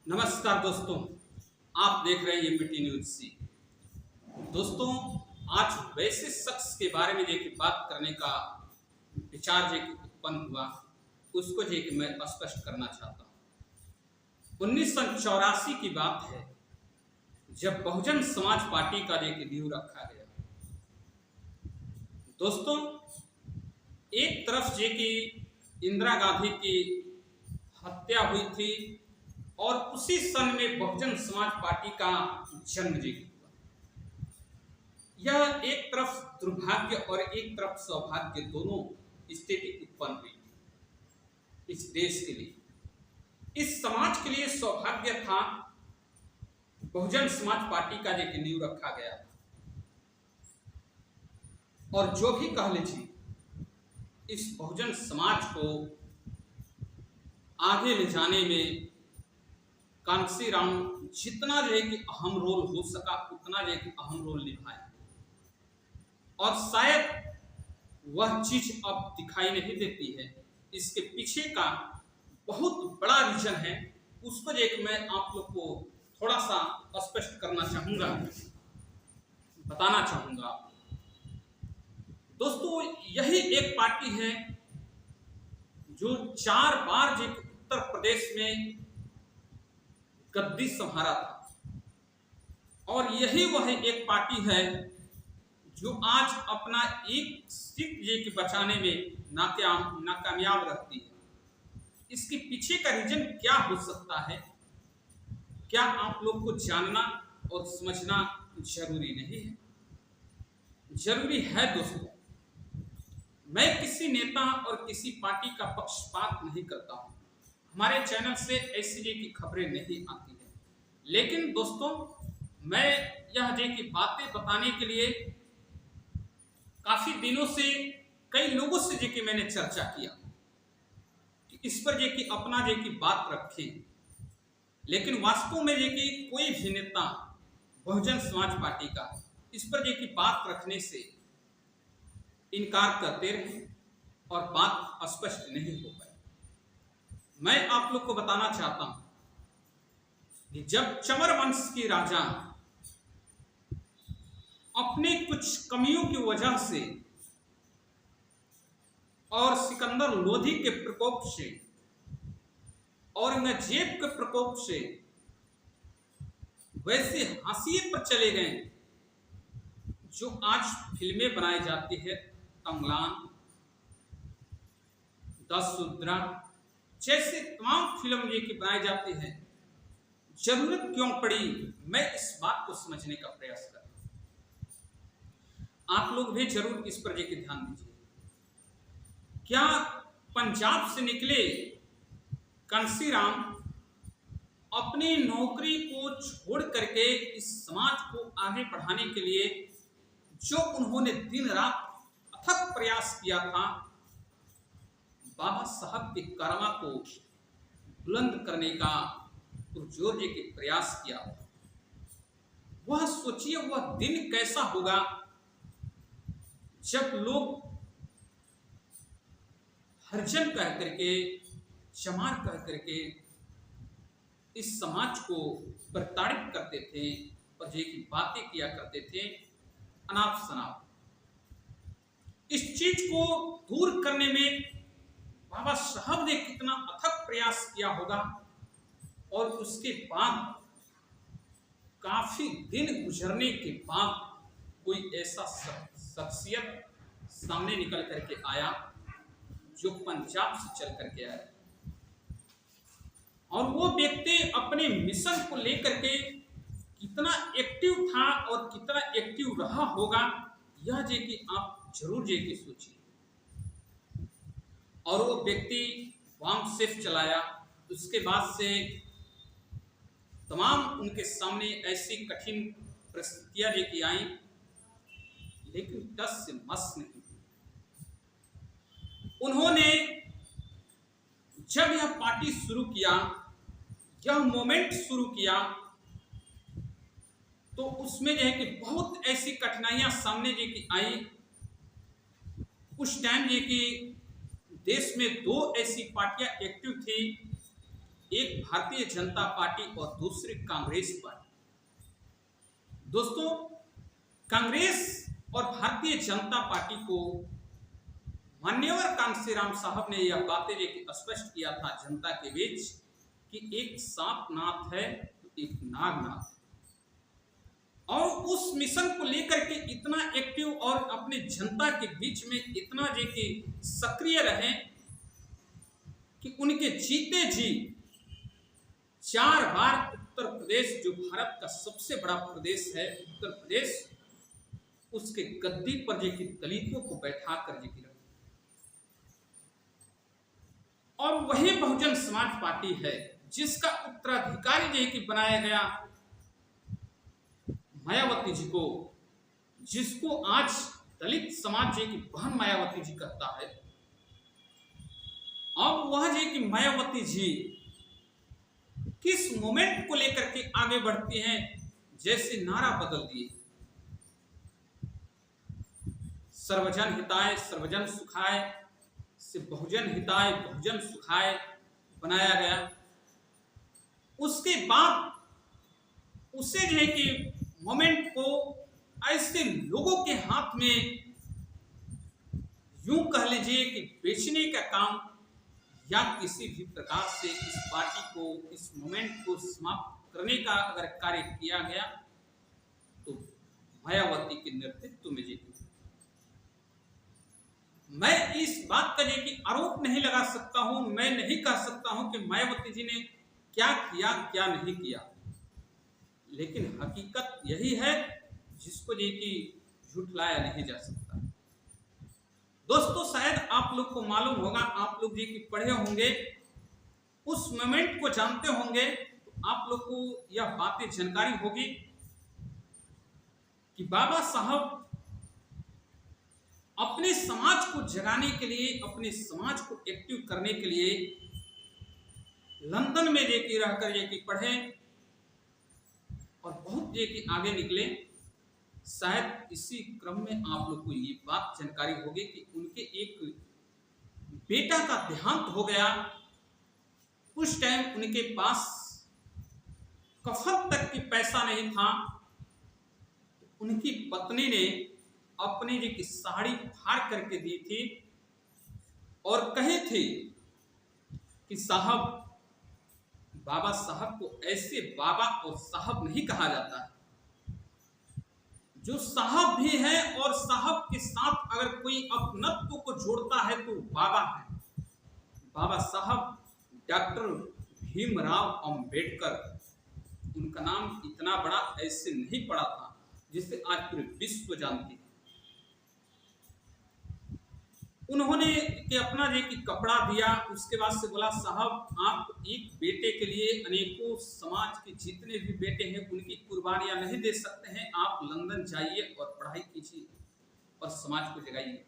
नमस्कार दोस्तों, आप देख रहे हैं एमपीटी न्यूज सी। दोस्तों, आज वैसे शख्स के बारे में देखिए बात करने का विचार जो कि उत्पन्न हुआ, उसको जो कि मैं स्पष्ट करना चाहता हूँ। 1984 की बात है, जब बहुजन समाज पार्टी का जो कि नींव रखा गया। दोस्तों, एक तरफ जो कि इंदिरा गांधी की हत्या हुई थी और उसी सन में बहुजन समाज पार्टी का जन्म जी हुआ। यह एक तरफ दुर्भाग्य और एक तरफ सौभाग्य दोनों स्थिति उत्पन्न हुई थी इस देश के लिए। इस समाज के लिए सौभाग्य था, बहुजन समाज पार्टी का जो नींव रखा गया था। और जो भी कह लीजिए, इस बहुजन समाज को आगे ले जाने में कांशीराम जितना जो है कि अहम रोल हो सका उतना जो है कि अहम रोल निभाए। और शायद वह चीज अब दिखाई नहीं देती है। इसके पीछे का बहुत बड़ा रीजन है, उसको जो मैं आप लोग को थोड़ा सा स्पष्ट करना चाहूंगा, बताना चाहूंगा। दोस्तों, यही एक पार्टी है जो 4 बार जो उत्तर प्रदेश में गद्दी संभाला था, और यही वह एक पार्टी है जो आज अपना एक सीट जे के बचाने में नाकामयाब रहती है। इसके पीछे का रीजन क्या हो सकता है, क्या आप लोग को जानना और समझना जरूरी नहीं है? जरूरी है दोस्तों। मैं किसी नेता और किसी पार्टी का पक्षपात नहीं करता हूं, हमारे चैनल से ऐसी जे की खबरें नहीं आती है। लेकिन दोस्तों, मैं यह जे की बातें बताने के लिए काफी दिनों से कई लोगों से जे की मैंने चर्चा किया कि इस पर जे की अपना जे की बात रखें। लेकिन वास्तव में जे की कोई भी नेता बहुजन समाज पार्टी का इस पर जे की बात रखने से इनकार करते रहे और बात स्पष्ट नहीं हो पाई। मैं आप लोग को बताना चाहता हूं कि जब चमर वंश की राजा अपने कुछ कमियों की वजह से और सिकंदर लोधी के प्रकोप से और औरंगजेब के प्रकोप से वैसे हाशिए पर चले गए जो आज फिल्में बनाई जाती है, तमलान, दसुद्रा जैसे तमाम फिल्म ये की बनाई जाती है। जरूरत क्यों पड़ी, मैं इस बात को समझने का प्रयास कर रहा हूं। आप लोग भी जरूर इस पर लेकर ध्यान दीजिए। क्या पंजाब से निकले कांशीराम अपनी नौकरी को छोड़ करके इस समाज को आगे बढ़ाने के लिए जो उन्होंने दिन रात अथक प्रयास किया था, बाबा साहब के करमा को बुलंद करने का पुरजोर के प्रयास किया, वह सोचिए वह दिन कैसा होगा जब लोग हरजन कह करके, चमार कह करके इस समाज को प्रताड़ित करते थे और जे की बातें किया करते थे अनाप शनाप। इस चीज को दूर करने में बाबा साहब ने कितना अथक प्रयास किया होगा। और उसके बाद काफी दिन गुजरने के बाद कोई ऐसा शख्सियत सामने निकल करके आया जो पंजाब से चल करके आया, और वो व्यक्ति अपने मिशन को लेकर के कितना एक्टिव था और कितना एक्टिव रहा होगा, यह जे कि आप जरूर जे कि सोचिए। और वो व्यक्ति वाम सिर्फ चलाया, उसके बाद से तमाम उनके सामने ऐसी कठिन परिस्थितियां जे कि आई, लेकिन टस से मस नहीं। उन्होंने जब यह पार्टी शुरू किया, यह मोमेंट शुरू किया, तो उसमें जो है कि बहुत ऐसी कठिनाइयां सामने जो कि आई। उस टाइम जो कि देश में 2 ऐसी पार्टियां एक्टिव थी, एक भारतीय जनता पार्टी और दूसरी कांग्रेस पार्टी। दोस्तों, कांग्रेस और भारतीय जनता पार्टी को मान्यवर कांशीराम साहब ने यह बातें स्पष्ट किया था जनता के बीच कि एक सांप नाथ है तो एक नागनाथ है, और उस मिशन को लेकर के इतना एक्टिव और अपने जनता के बीच में इतना सक्रिय रहे कि उनके जीते जी 4 बार उत्तर प्रदेश, जो भारत का सबसे बड़ा प्रदेश है उत्तर प्रदेश, उसके गद्दी पर दलितों को बैठा कर रखे। और वही बहुजन समाज पार्टी है जिसका उत्तराधिकारी बनाया गया मायावती जी को, जिसको आज दलित समाज की बहन मायावती जी कहता है। अब वह मायावती जी किस मोमेंट को लेकर के आगे बढ़ती हैं, जैसे नारा बदल दिए, सर्वजन हिताय सर्वजन सुखाय से बहुजन हिताय बहुजन सुखाय बनाया गया। उसके बाद उसे मोमेंट को ऐसे लोगों के हाथ में, यूं कह लीजिए कि बेचने का काम या किसी भी प्रकार से इस पार्टी को, इस मोमेंट को समाप्त करने का अगर कार्य किया गया तो मायावती के नेतृत्व में मैं इस बात का आरोप नहीं लगा सकता हूं, मैं नहीं कह सकता हूं कि मायावती जी ने क्या किया क्या नहीं किया, लेकिन हकीकत यही है जिसको झुठलाया नहीं जा सकता। दोस्तों, शायद आप लोग को मालूम होगा, आप लोग पढ़े होंगे, उस मोमेंट को जानते होंगे, तो आप लोग को यह बातें जानकारी होगी कि बाबा साहब अपने समाज को जगाने के लिए, अपने समाज को एक्टिव करने के लिए लंदन में रहकर पढ़े और बहुत आगे निकले। शायद इसी क्रम में आप लोग को ये बात जानकारी होगी कि उनके एक बेटा का देहांत हो गया। उस टाइम उनके पास कफन तक की पैसा नहीं था, उनकी पत्नी ने अपनी साड़ी फाड़ करके दी थी और कही थी कि साहब, बाबा साहब को ऐसे बाबा और साहब नहीं कहा जाता है, जो साहब भी है और साहब के साथ अगर कोई अपनत्व को जोड़ता है तो बाबा है। बाबा साहब डॉक्टर भीमराव अंबेडकर, उनका नाम इतना बड़ा ऐसे नहीं पड़ा था जिसे आज पूरे विश्व जानती है। उन्होंने अपना कपड़ा दिया, उसके बाद से बोला साहब, आप एक बेटे के लिए अनेकों समाज के जितने भी बेटे हैं उनकी कुर्बानियां नहीं दे सकते हैं, आप लंदन जाइए और पढ़ाई कीजिए और समाज को जगाइए।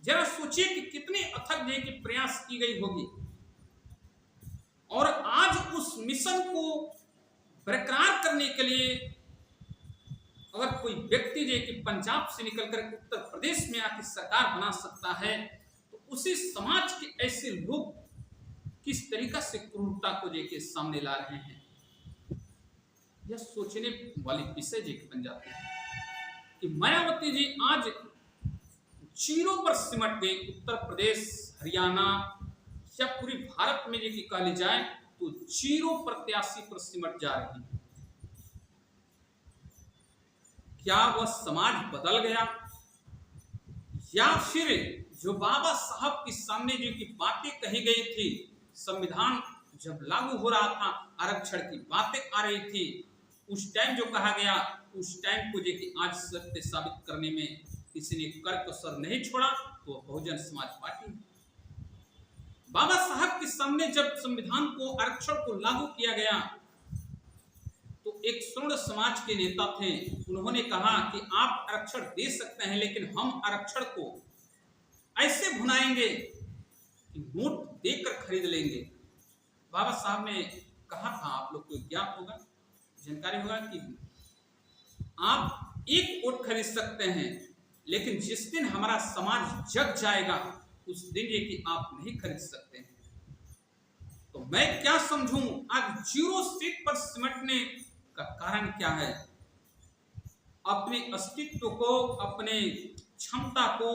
जरा सोचिए कि कितने अथक प्रयास की गई होगी, और आज उस मिशन को बरकरार करने के लिए अगर कोई व्यक्ति पंजाब से निकलकर उत्तर प्रदेश में आकर सरकार बना सकता है, तो उसी समाज के ऐसे लोग किस तरीका से क्रूरता को सामने ला रहे हैं, यह सोचने वाली विषय बन जाती है कि मायावती जी आज चीरों पर सिमट गए। उत्तर प्रदेश, हरियाणा या पूरी भारत में कह ली जाए तो चीरों प्रत्याशी पर सिमट जा रही है। क्या वह समाज बदल गया, या फिर जो बाबा साहब के सामने बातें कही गई थी, संविधान जब लागू हो रहा था, आरक्षण की बातें आ रही थी, उस टाइम जो कहा गया, उस टाइम को आज सत्य साबित करने में किसी ने कर कसर नहीं छोड़ा, तो बहुजन समाज पार्टी। बाबा साहब के सामने जब संविधान को, आरक्षण को लागू किया गया, तो एक स्वर्ण समाज के नेता थे, उन्होंने कहा कि आप आरक्षण दे सकते हैं, लेकिन हम आरक्षण को ऐसे भुनाएंगे कि नोट देकर खरीद लेंगे। बाबा साहब ने कहा था, आप लोग को ज्ञात होगा, जानकारी होगा कि आप एक वोट खरीद सकते हैं, लेकिन जिस दिन हमारा समाज जग जाएगा उस दिन आप नहीं खरीद सकते हैं। तो मैं क्या समझूं, आज 0 सीट पर सिमटने का कारण क्या है? अपने अस्तित्व को, अपने क्षमता को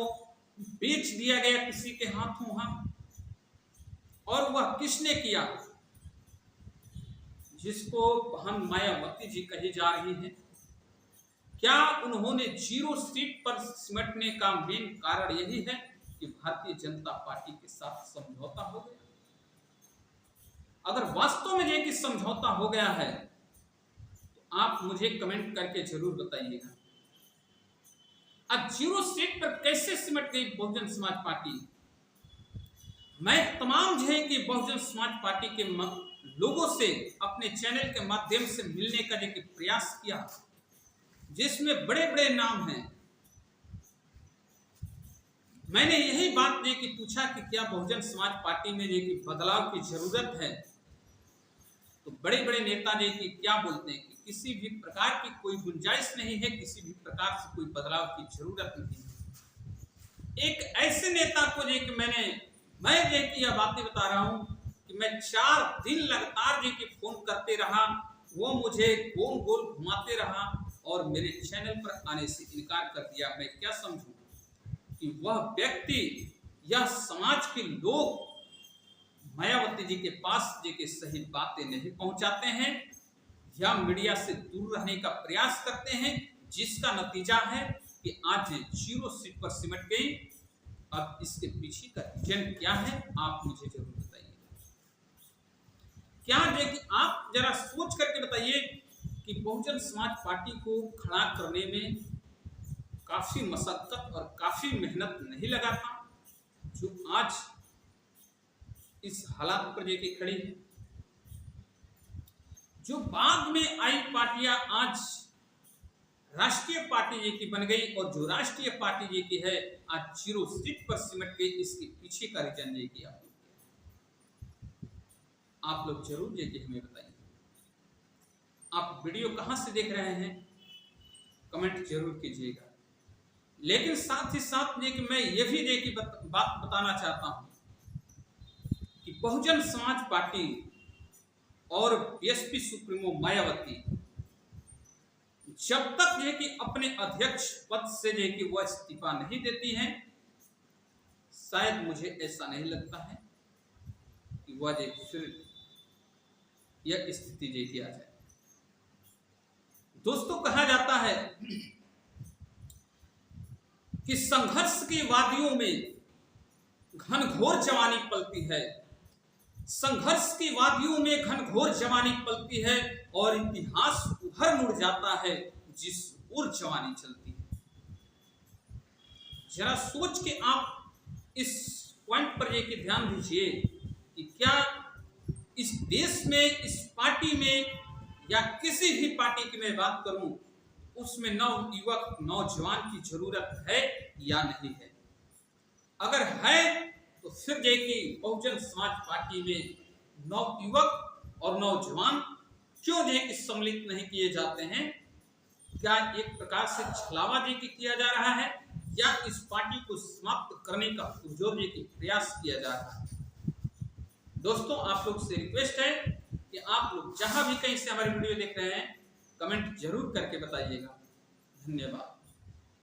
बेच दिया गया किसी के हाथों हाथ। और वह किसने किया? जिसको बहन मायावती जी कही जा रही है। क्या उन्होंने 0 सीट पर सिमटने का मेन कारण यही है कि भारतीय जनता पार्टी के साथ समझौता हो गया? अगर वास्तव में ये कि समझौता हो गया है तो आप मुझे कमेंट करके जरूर बताइएगा। अब 0 सीट पर कैसे सिमट गई बहुजन समाज पार्टी? मैं तमाम जो है कि बहुजन समाज पार्टी के लोगों से अपने चैनल के माध्यम से मिलने का जो प्रयास किया, जिसमें बड़े बड़े नाम हैं। मैंने यही बात ये कि पूछा कि क्या बहुजन समाज पार्टी में ये कि बदलाव की जरूरत है? तो बड़े बड़े नेता ये कि क्या बोलते हैं कि किसी भी प्रकार की कोई गुंजाइश नहीं है, किसी भी प्रकार से कोई बदलाव की जरूरत नहीं है। एक ऐसे नेता को ये कि मैं ये कि यह बातें बता रहा हूं कि मैं 4 दिन लगातार ये कि फोन करते रहा, वो मुझे गोल गोल घुमाते रहा और मेरे चैनल पर आने से इनकार कर दिया। मैं क्या समझूं कि वह व्यक्ति या समाज के लोग मायावती जी के पास जे के सही बातें नहीं पहुंचाते हैं या मीडिया से दूर रहने का प्रयास करते हैं, जिसका नतीजा है कि आज 0 सीट पर सिमट गई। अब इसके पीछे का रीजन क्या है, आप मुझे जरूर बताइए। क्या है कि आप जरा सोच करके बताइए कि बहुजन समाज पार्टी को खड़ा करने में काफी मशक्कत और काफी मेहनत नहीं लगा था, जो आज इस हालात पर लेके खड़ी है। जो बाद में आई पार्टियां आज राष्ट्रीय पार्टी ये की बन गई, और जो राष्ट्रीय पार्टी ये की है आज 0 सीट पर सिमट गई, इसके पीछे का रीजन ये किया आप लोग जरूर ये कि हमें बताइए। आप वीडियो कहां से देख रहे हैं कमेंट जरूर कीजिएगा। लेकिन साथ ही साथ ये कि मैं ये भी देखी बात बताना चाहता हूं कि बहुजन समाज पार्टी और बीएसपी सुप्रीमो मायावती जब तक ये कि अपने अध्यक्ष पद से ये कि वह इस्तीफा नहीं देती हैं, शायद मुझे ऐसा नहीं लगता है कि वह फिर यह स्थिति ये कि आ जाए। दोस्तों, कहा जाता है कि संघर्ष की वादियों में घनघोर जवानी पलती है, संघर्ष की वादियों में घनघोर जवानी पलती है और इतिहास उधर मुड़ जाता है जिस ओर जवानी चलती है। जरा सोच के आप इस पॉइंट पर एक ध्यान दीजिए कि क्या इस देश में, इस पार्टी में या किसी भी पार्टी की मैं बात करूं, उसमें नवयुवक नौजवान की जरूरत है या नहीं है? अगर है तो फिर देखिए बहुजन समाज पार्टी में नवयुवक और नौजवान क्यों देखिए सम्मिलित नहीं किए जाते हैं? क्या एक प्रकार से छलावा देखिए किया जा रहा है या इस पार्टी को समाप्त करने का पुरजोर देखिए प्रयास किया जा रहा है? दोस्तों, आप लोग से रिक्वेस्ट है कि आप लोग जहां भी कहीं से हमारी वीडियो देख रहे हैं कमेंट जरूर करके बताइएगा। धन्यवाद।